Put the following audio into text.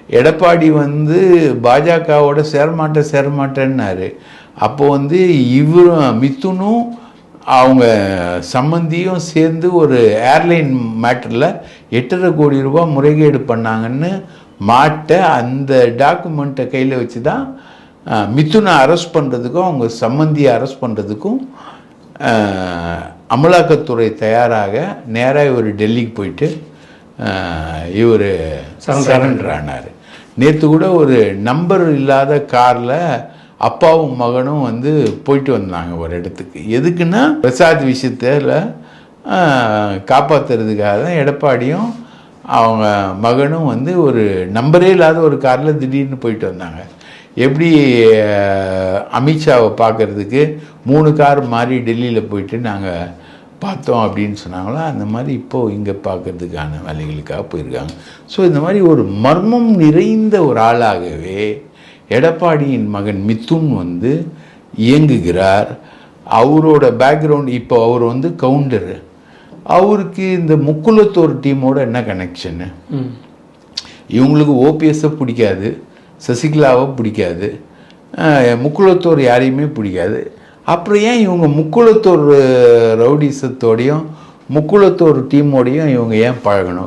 எடப்பாடி வந்து பாஜகவோட சேரமாட்டேன்னாரு. அப்போ வந்து இவரும் மிதுனும் அவங்க சம்பந்தியும் சேர்ந்து ஒரு ஏர்லைன் மேட்டரில் 8.5 கோடி ரூபாய் முறைகேடு பண்ணாங்கன்னு அந்த டாக்குமெண்ட்டை கையில் வச்சு தான் மிதுனை அரெஸ்ட் பண்ணுறதுக்கும் அவங்க சம்பந்தியை அரெஸ்ட் பண்ணுறதுக்கும் அமலாக்கத்துறை தயாராக நேராக இவர் டெல்லிக்கு போயிட்டு இவர் சரண்டர் ஆனார். நேற்று கூட ஒரு நம்பர் இல்லாத காரில் அப்பாவும் மகனும் வந்து போயிட்டு வந்தாங்க ஒரு இடத்துக்கு. எதுக்குன்னா பிரசாத் விஷயத்தில் காப்பாற்றுறதுக்காக தான் எடப்பாடியும் அவங்க மகனும் வந்து ஒரு நம்பரே இல்லாத ஒரு காரில் திடீர்னு போயிட்டு வந்தாங்க. எப்படி அமித்ஷாவை பார்க்குறதுக்கு 3 கார் மாறி டெல்லியில் போயிட்டு நாங்கள் பார்த்தோம் அப்படின்னு சொன்னாங்களோ அந்த மாதிரி இப்போது இங்கே பார்க்கறதுக்கான வேலைகளுக்காக போயிருக்காங்க. ஸோ இந்த மாதிரி ஒரு மர்மம் நிறைந்த ஒரு ஆளாகவே எடப்பாடியின் மகன் மிதுன் வந்து இயங்குகிறார். அவரோட பேக்ரவுண்ட் இப்போ அவர் வந்து கவுண்டரு. அவருக்கு இந்த முக்குலத்தோர் டீமோட என்ன கனெக்ஷனு? இவங்களுக்கு ஓபிஎஸ்ஸை பிடிக்காது, சசிகலாவை பிடிக்காது, முக்குலத்தோர் யாரையுமே பிடிக்காது. அப்புறம் ஏன் இவங்க முக்குலத்தோர் ரவுடிசத்தோடையும் முக்குலத்தோர் டீமோடையும் இவங்க ஏன் பழகணும்?